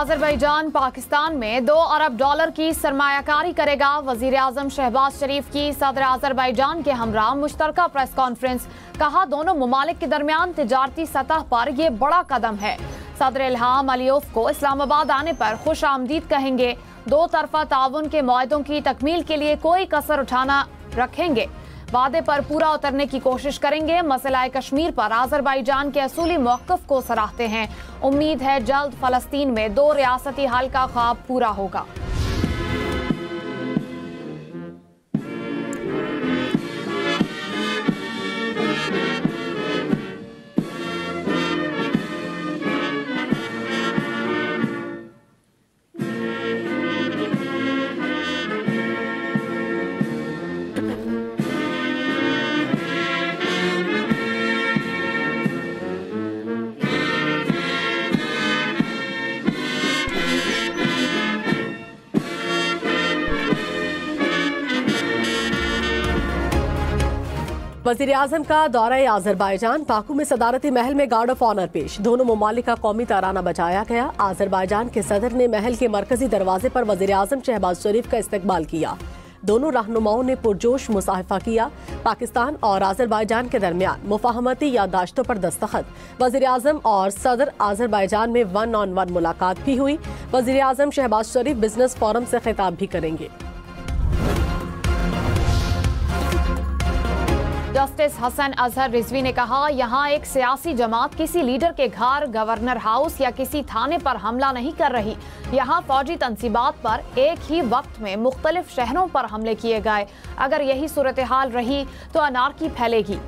Azerbaijan Pakistan में $2 अरब की सरमायाकारी करेगा। वजीर आजम शहबाज शरीफ की सदर आज़रबाईजान के हमरा मुश्तरका प्रेस कॉन्फ्रेंस। कहा, दोनों ममालिक के दरमियान तिजारती सतह पर यह बड़ा कदम है। सदर इल्हाम अलीयफ को इस्लामाबाद आने पर खुश आमदीद कहेंगे। दो तरफा ताउन के मुआहदों की तकमील के लिए कोई कसर उठाना रखेंगे। वादे पर पूरा उतरने की कोशिश करेंगे। मसला कश्मीर पर आज़रबाईजान के असूली मौक़िफ़ को सराहते हैं। उम्मीद है जल्द फ़लस्तीन में 2 रियासती हल का ख्वाब पूरा होगा। वज़ीर आज़म का दौरा आज़रबाईजान। बाकू में सदारती महल में गार्ड ऑफ ऑनर पेश। दोनों ममालिक का कौमी तराना बजाया गया। आज़रबाईजान के सदर ने महल के मरकजी दरवाजे पर वज़ीर आज़म शहबाज शरीफ का इस्तकबाल किया। दोनों रहनुमाओं ने पुरजोश मुसाहिफा किया। पाकिस्तान और आज़रबाईजान के दरमियान मुफाहमती याददाश्तों पर दस्तखत। वज़ीर आज़म और सदर आज़रबाईजान में 1-on-1 मुलाकात भी हुई। वज़ीर आज़म शहबाज शरीफ बिजनेस फोरम से खिताब भी करेंगे। जस्टिस हसन अजहर रिजवी ने कहा, यहाँ एक सियासी जमात किसी लीडर के घर, गवर्नर हाउस या किसी थाने पर हमला नहीं कर रही। यहाँ फौजी तंसीबात पर एक ही वक्त में मुख्तलिफ शहरों पर हमले किए गए। अगर यही सूरत हाल रही तो अनारकी फैलेगी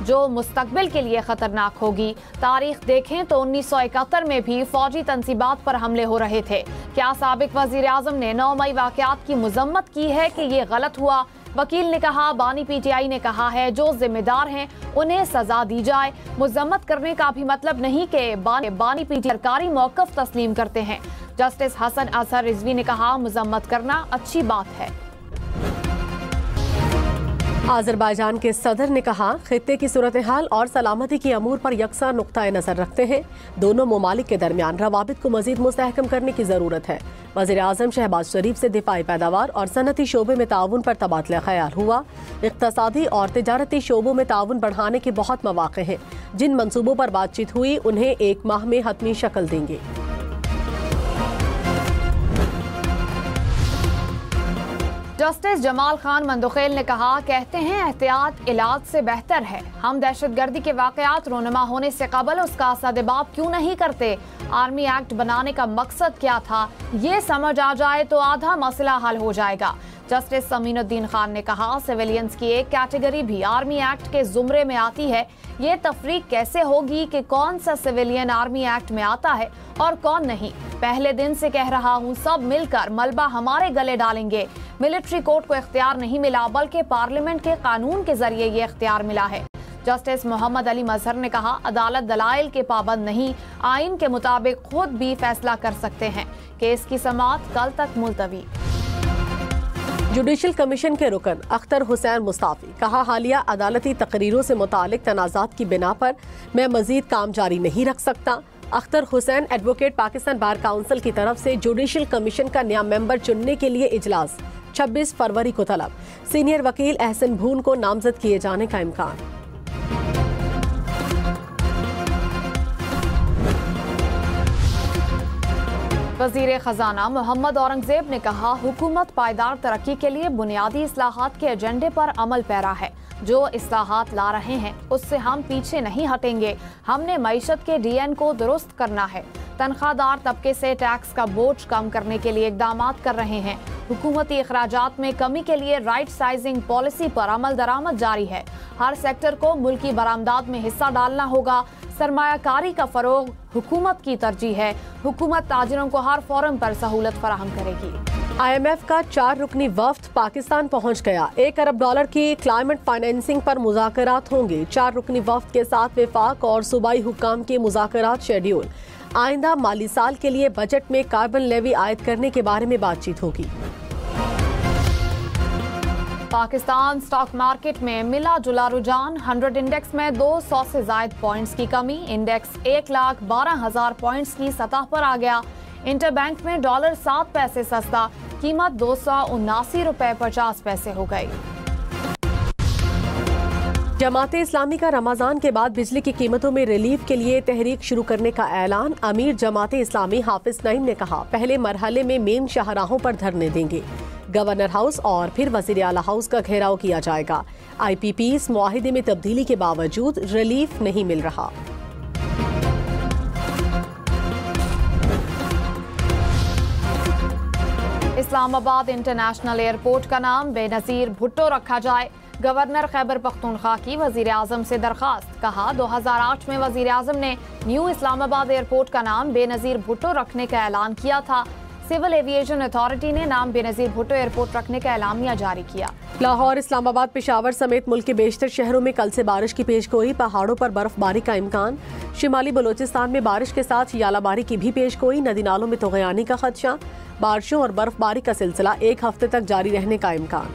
जो मुस्तकबिल के लिए खतरनाक होगी। तारीख देखें तो 1971 में भी फौजी तंसीबात पर हमले हो रहे थे। क्या साबिक वजीर आजम ने 9 मई वाकयात की मजम्मत की है कि ये गलत हुआ? वकील ने कहा, बानी पीटीआई ने कहा है जो जिम्मेदार हैं उन्हें सजा दी जाए। मजम्मत करने का भी मतलब नहीं कि बानी पीटीआई सरकारी मौक़िफ़ तस्लीम करते हैं। जस्टिस हसन अजहर रिजवी ने कहा, मजम्मत करना अच्छी बात है। आज़रबाईजान के सदर ने कहा, खित्ते की सूरत हाल और सलामती की अमूर पर यकसा नुक्ता नज़र रखते हैं। दोनों ममालिक के दरमियान रवाबित को मजीद मुस्तहकम करने की ज़रूरत है। वज़ीर आज़म शहबाज शरीफ से दिफाई पैदावार और सनती शोबे में ताउन पर तबादला ख्याल हुआ। इक़्तिसादी और तिजारती शोबों में ताउन बढ़ाने के बहुत मौक़े हैं। जिन मंसूबों पर बातचीत हुई उन्हें 1 माह में हतमी शक्ल देंगे। जस्टिस जमाल खान मंदुखेल ने कहा, कहते हैं एहतियात इलाज से बेहतर है। हम दहशतगर्दी के वाकयात रोनमा होने से कबल उसका सदेबाब क्यों नहीं करते? आर्मी एक्ट बनाने का मकसद क्या था, ये समझ आ जाए तो आधा मसला हल हो जाएगा। जस्टिस समीनुद्दीन खान ने कहा, सिविलियंस की एक कैटेगरी भी आर्मी एक्ट के जुमरे में आती है। ये तफरीक कैसे होगी कि कौन सा सिविलियन आर्मी एक्ट में आता है और कौन नहीं? पहले दिन से कह रहा हूँ, सब मिलकर मलबा हमारे गले डालेंगे। मिलिट्री कोर्ट को इख्तियार नहीं मिला बल्कि पार्लियामेंट के कानून के जरिए ये इख्तियार मिला है। जस्टिस मोहम्मद अली मजहर ने कहा, अदालत दलाइल के पाबंद नहीं, आइन के मुताबिक खुद भी फैसला कर सकते हैं। केस की समाअत कल तक मुलतवी। जुडिशल कमीशन के रुकन अख्तर हुसैन मुस्ताफी। कहा, हालिया अदालती तकरीरों से मुतालिक तनाज़ात की बिना पर मैं मजीद काम जारी नहीं रख सकता। Akhtar Hussain advocate Pakistan bar council की तरफ से जुडिशल कमीशन का नया मेंबर चुनने के लिए इजलास 26 फरवरी को तलब। सीनियर वकील एहसन भून को नामजद किए जाने का इम्कान। वज़ीर खजाना मोहम्मद औरंगजेब ने कहा, हुकूमत पायदार तरक्की के लिए बुनियादी इस्लाहात के एजेंडे पर अमल पैरा है। जो इस्लाहात ला रहे हैं उससे हम पीछे नहीं हटेंगे। हमने मईशत के डीएन को दुरुस्त करना है। तनख्वाहदार तबके से टैक्स का बोझ कम करने के लिए इकदाम कर रहे हैं। हुकूमती अखराजात में कमी के लिए राइट साइजिंग पॉलिसी पर अमल दरामद जारी है। हर सेक्टर को मुल्की बरामदात में हिस्सा डालना होगा। सरमायाकारी का फरोग हुकूमत की तरजीह है। हुकूमत ताजिरों को हर फोरम पर सहूलत फराहम करेगी। IMF का 4 रुकनी वफ्द पाकिस्तान पहुंच गया। $1 अरब की क्लाइमेट फाइनेंसिंग पर मुज़ाकरात होंगे। 4 रुकनी वफ्द के साथ वफाक और सूबाई हुक्काम के मुज़ाकरात शेड्यूल। आइंदा माली साल के लिए बजट में कार्बन लेवी आयद करने के बारे में बातचीत होगी। पाकिस्तान स्टॉक मार्केट में मिला जुला रुझान। 100 इंडेक्स में 200 से ज्यादा पॉइंट्स की कमी। इंडेक्स 1,12,000 पॉइंट्स की सतह पर आ गया। इंटरबैंक में डॉलर 7 पैसे सस्ता, कीमत 279 रुपए 50 पैसे हो गई। जमाते इस्लामी का रमजान के बाद बिजली की कीमतों में रिलीफ के लिए तहरीक शुरू करने का ऐलान। अमीर जमाते इस्लामी हाफिज नईम ने कहा, पहले मरहले में मेन शाहराहों पर धरने देंगे, गवर्नर हाउस और फिर वजीर आला हाउस का घेराव किया जाएगा। IPP इस मुआहिदे में तब्दीली के बावजूद रिलीफ नहीं मिल रहा। इस्लामाबाद इंटरनेशनल एयरपोर्ट का नाम बेनजीर भुट्टो रखा जाए। गवर्नर खैबर पख्तूनख्वा की वजीर आजम से दरखास्त। कहा, 2008 में वजीर आजम ने न्यू इस्लामाबाद एयरपोर्ट का नाम बेनजीर भुट्टो रखने का ऐलान किया था। सिविल एविएशन अथॉरिटी ने नाम बेनजीर भुट्टो एयरपोर्ट रखने का एलामिया जारी किया। लाहौर, इस्लामाबाद, पेशावर समेत मुल्क के बेशतर शहरों में कल से बारिश की पेशगोई। पहाड़ों पर बर्फबारी का इम्कान। शिमाली बलोचिस्तान में बारिश के साथ यालाबारी की भी पेशगोई। नदी नालों में तुग़यानी का खदशा। बारिशों और बर्फबारी का सिलसिला 1 हफ्ते तक जारी रहने का इम्कान।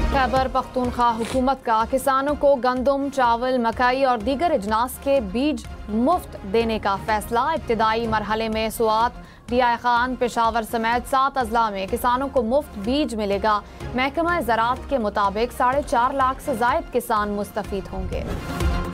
खैबर पख्तूनख्वा हुकूमत का किसानों को गंदम, चावल, मकई और दीगर अजनास के बीज मुफ्त देने का फैसला। इब्तिदाई मरहले में सुआत, डिया खान, पेशावर समेत 7 अजला में किसानों को मुफ्त बीज मिलेगा। महकमा ज़राअत के मुताबिक 4.5 लाख से ज़ायद किसान मुस्तफीद होंगे।